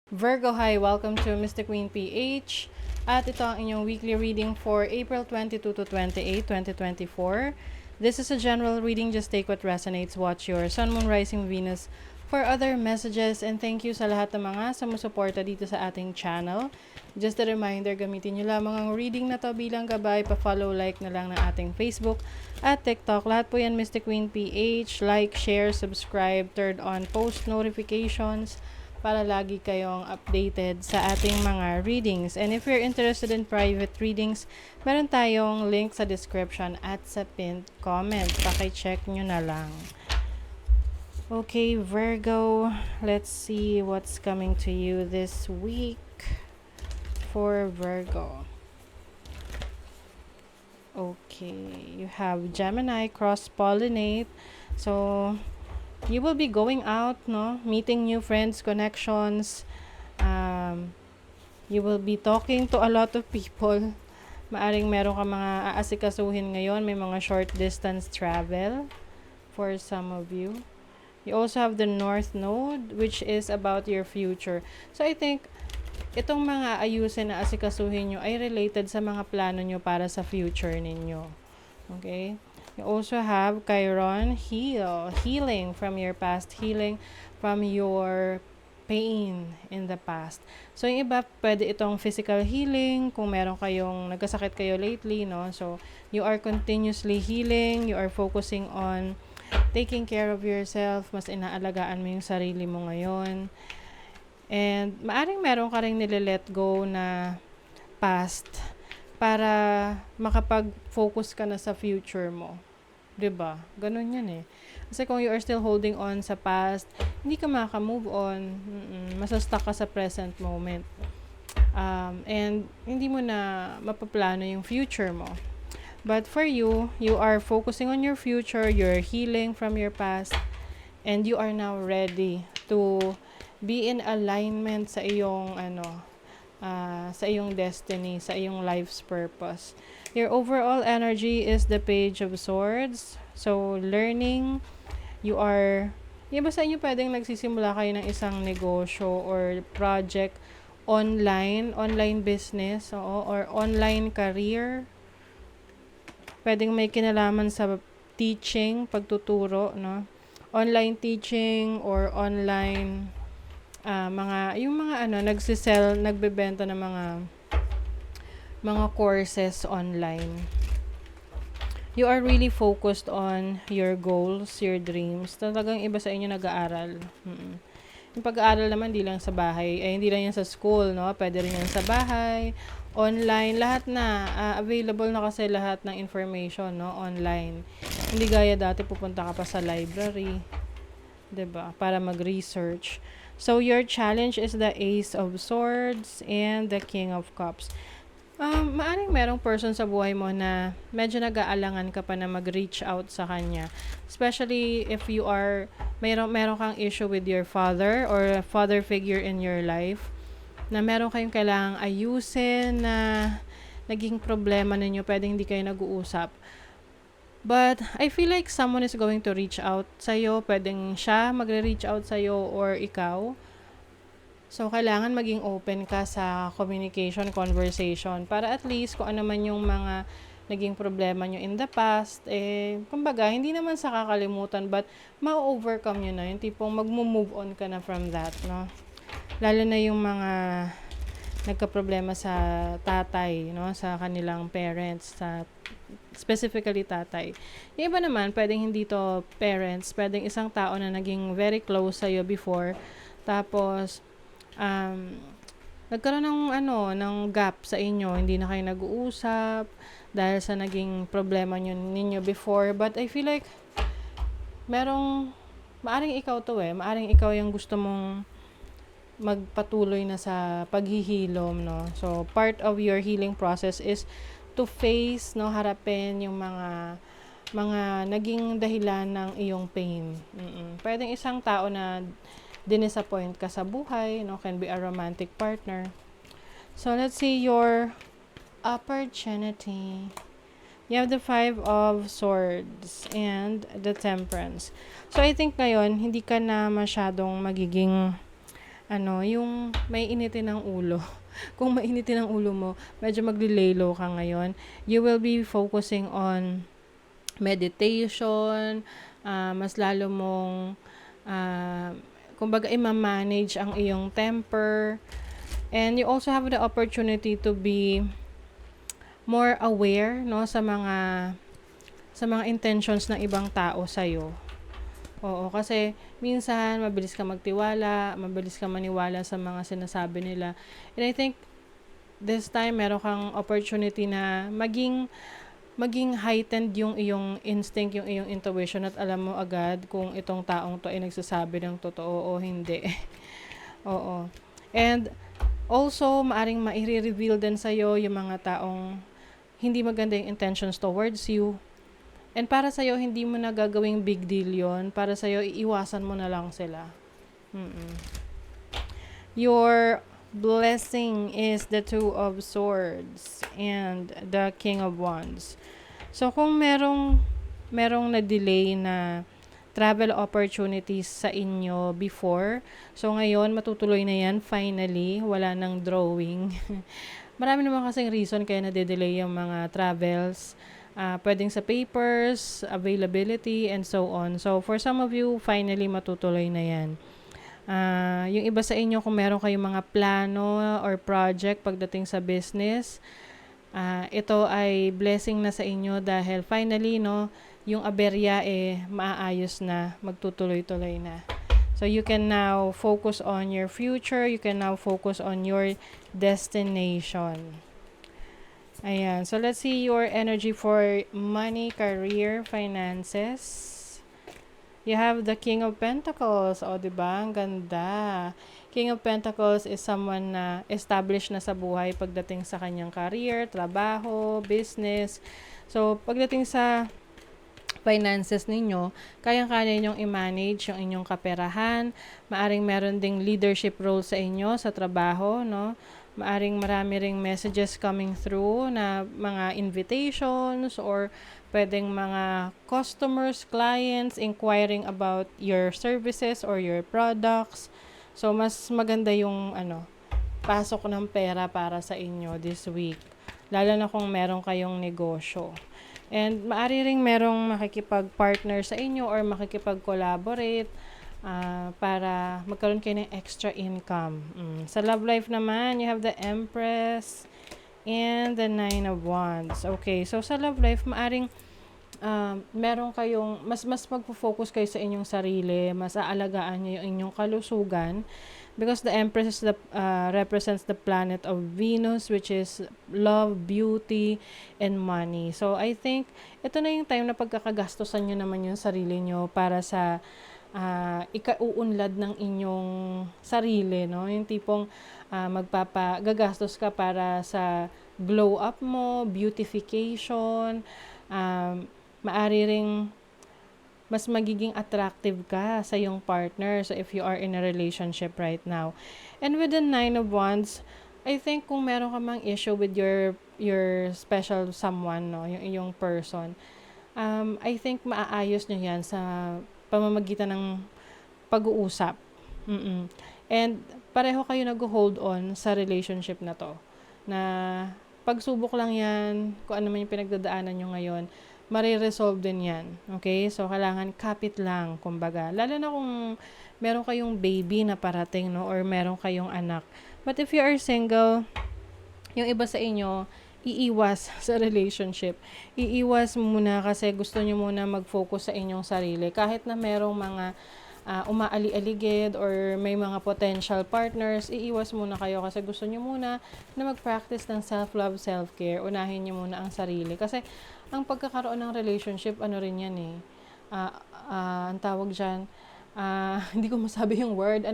Virgo, hi! Welcome to Mystic Queen PH. At ito ang inyong weekly reading for April 22 to 28, 2024. This is a general reading. Just take what resonates. Watch your Sun, Moon, Rising, Venus for other messages. And thank you sa lahat ng mga sumusuporta dito sa ating channel. Just a reminder, gamitin nyo lamang ang reading na to bilang gabay. Pa-follow, like na lang ng ating Facebook at TikTok. Lahat po yan Mystic Queen PH. Like, share, subscribe, turn on post notifications para lagi kayong updated sa ating mga readings. And if you're interested in private readings, meron tayong link sa description at sa pinned comment. Paki-check nyo na lang. Okay, Virgo, let's see what's coming to you this week for Virgo. Okay, you have Gemini, cross-pollinate. So, you will be going out, no? Meeting new friends, connections. You will be talking to a lot of people. Maaring meron ka mga aasikasuhin ngayon. May mga short distance travel for some of you. You also have the North Node, which is about your future. So, I think itong mga ayusin na asikasuhin nyo ay related sa mga plano nyo para sa future ninyo. Okay? You also have Chiron, healing from your past, healing from your pain in the past. So, yung iba, pwede itong physical healing, kung meron kayong, nagkasakit kayo lately, no? So, you are continuously healing, you are focusing on taking care of yourself, mas inaalagaan mo yung sarili mo ngayon. And, maaring meron ka rin nile-let go na past para makapag-focus ka na sa future mo. 'Di ba? Ganun 'yan eh. Kasi kung you are still holding on sa past, hindi ka makaka-move on. Masastuck ka sa present moment. And hindi mo na mapaplano yung future mo. But for you, you are focusing on your future, you're healing from your past, and you are now ready to be in alignment sa iyong sa iyong destiny, sa iyong life's purpose. Your overall energy is the Page of Swords. So, learning, yung iba sa inyo pwedeng nagsisimula kayo ng isang negosyo or project online business, or online career. Pwedeng may kinalaman sa teaching, pagtuturo, no? Online teaching or online nagbebenta ng mga courses online. You are really focused on your goals, your dreams. Talagang iba sa inyo nag-aaral. Yung pag-aaral naman hindi lang sa bahay, hindi lang yan sa school, no? Pwede rin yan sa bahay, online, lahat na available na kasi lahat ng information, no? Online. Hindi gaya dati pupunta ka pa sa library, 'di ba? Para mag-research. So, your challenge is the Ace of Swords and the King of Cups. Maaring merong person sa buhay mo na medyo nag-aalangan ka pa na mag-reach out sa kanya. Especially if you are, meron kang issue with your father or a father figure in your life. Na meron kayong kailangang ayusin na naging problema ninyo, pwedeng hindi kayo nag-uusap. But I feel like someone is going to reach out sa'yo. Pwedeng siya magre-reach out sa'yo or ikaw. So, kailangan maging open ka sa communication, conversation. Para at least kung ano man yung mga naging problema nyo in the past, kumbaga, hindi naman sa kakalimutan, but ma-overcome nyo na. Yung tipong mag-move on ka na from that, no? Lalo na yung mga nagka-problema sa tatay, no? Sa kanilang parents, specifically tatay. Yung iba naman, pwedeng hindi to parents, pwedeng isang tao na naging very close sa'yo before, tapos, nagkaroon ng gap sa inyo, hindi na kayo nag-uusap, dahil sa naging problema ninyo before, but I feel like, maaring ikaw to maaring ikaw yung gusto mong magpatuloy na sa paghihilom, no? So, part of your healing process is to face, no, harapin yung mga naging dahilan ng iyong pain. Pwedeng isang tao na dinisappoint ka sa buhay, no, can be a romantic partner. So, let's see your opportunity. You have the Five of Swords and the Temperance. So, I think ngayon, hindi ka na masyadong magiging yung may initin ng ulo. Kung mainitin ang ulo mo, medyo magli-lay low ka ngayon. You will be focusing on meditation, mas lalo mong, ah, kumbaga, i-manage ang iyong temper. And you also have the opportunity to be more aware, no, sa mga intentions ng ibang tao sa'yo. Oo, kasi minsan mabilis ka magtiwala, mabilis ka maniwala sa mga sinasabi nila. And I think this time meron kang opportunity na maging heightened yung iyong instinct, yung iyong intuition, at alam mo agad kung itong taong to ay nagsasabi ng totoo o hindi. Oo. And also, maaring maire-reveal din sa'yo yung mga taong hindi maganda yung intentions towards you. And para sa'yo, hindi mo na gagawing big deal yon. Para sa'yo, iiwasan mo na lang sila. Mm-mm. Your blessing is the Two of Swords and the King of Wands. So, kung merong na-delay na travel opportunities sa inyo before, so ngayon, matutuloy na yan, finally. Wala nang drawing. Marami naman kasing reason kaya na-delay yung mga travels. Pwedeng sa papers, availability, and so on. So, for some of you, finally, matutuloy na yan. Yung iba sa inyo, kung meron kayong mga plano or project pagdating sa business, ito ay blessing na sa inyo dahil finally, no, yung aberya maaayos na, magtutuloy-tuloy na. So, you can now focus on your future. You can now focus on your destination. Ayan. So, let's see your energy for money, career, finances. You have the King of Pentacles. O, diba? Ang ganda. King of Pentacles is someone na established na sa buhay pagdating sa kanyang career, trabaho, business. So, pagdating sa finances ninyo, kayang-kaya ninyong i-manage yung inyong kaperahan. Maaring meron ding leadership role sa inyo sa trabaho, no? Maaring marami ring messages coming through na mga invitations or pwedeng mga customers, clients inquiring about your services or your products. So, mas maganda yung pasok ng pera para sa inyo this week. Lalo na kung meron kayong negosyo. And maaari ring merong makikipag-partner sa inyo or makikipag-collaborate para magkaroon kayo ng extra income. Sa love life naman, you have the Empress and the Nine of Wands. Okay, so sa love life, maaring meron kayong, mas magpo-focus kayo sa inyong sarili, mas aalagaan nyo yung inyong kalusugan. Because the Empress represents the planet of Venus, which is love, beauty, and money. So, I think, ito na yung time na pagkakagastosan nyo naman yung sarili nyo para sa ikauunlad ng inyong sarili, no? Yung tipong gagastos ka para sa glow up mo, beautification, maari ring mas magiging attractive ka sa iyong partner. So, if you are in a relationship right now. And with the Nine of Wands, I think kung meron ka mang issue with your special someone, no, yung iyong person, I think maaayos nyo yan sa pamamagitan ng pag-uusap. And pareho kayo nag-hold on sa relationship na to. Na pagsubok lang yan, kung ano man yung pinagdadaanan nyo ngayon, mariresolve din yan. Okay? So, kailangan kapit lang, kumbaga. Lalo na kung meron kayong baby na parating, no? Or meron kayong anak. But if you are single, yung iba sa inyo, iiwas sa relationship. Iiwas muna kasi gusto nyo muna mag-focus sa inyong sarili. Kahit na merong mga umaali-aligid or may mga potential partners, iiwas muna kayo kasi gusto nyo muna na mag-practice ng self-love, self-care. Unahin nyo muna ang sarili. Kasi ang pagkakaroon ng relationship, ano rin yan ang tawag dyan, hindi ko masabi yung word,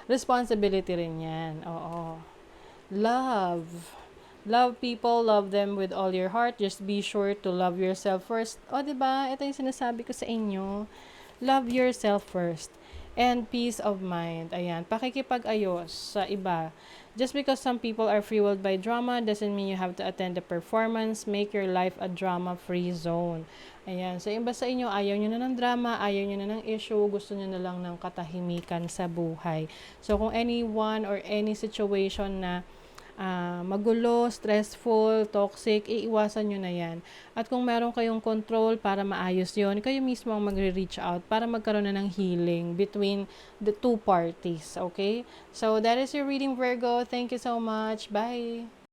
responsibility rin yan. Oo. Love people, love them with all your heart. Just be sure to love yourself first. O, diba? Ito yung sinasabi ko sa inyo. Love yourself first. and peace of mind. Ayan, pakikipag-ayos sa iba. Just because some people are fueled by drama doesn't mean you have to attend the performance. Make your life a drama-free zone. Ayan, so iba sa inyo, ayaw nyo na ng drama, ayaw nyo na ng issue, gusto nyo na lang ng katahimikan sa buhay. So kung anyone or any situation na magulo, stressful, toxic, iiwasan nyo na yan. At kung meron kayong control para maayos yon, kayo mismo ang magre-reach out para magkaroon na ng healing between the two parties, okay? So, that is your reading, Virgo. Thank you so much. Bye!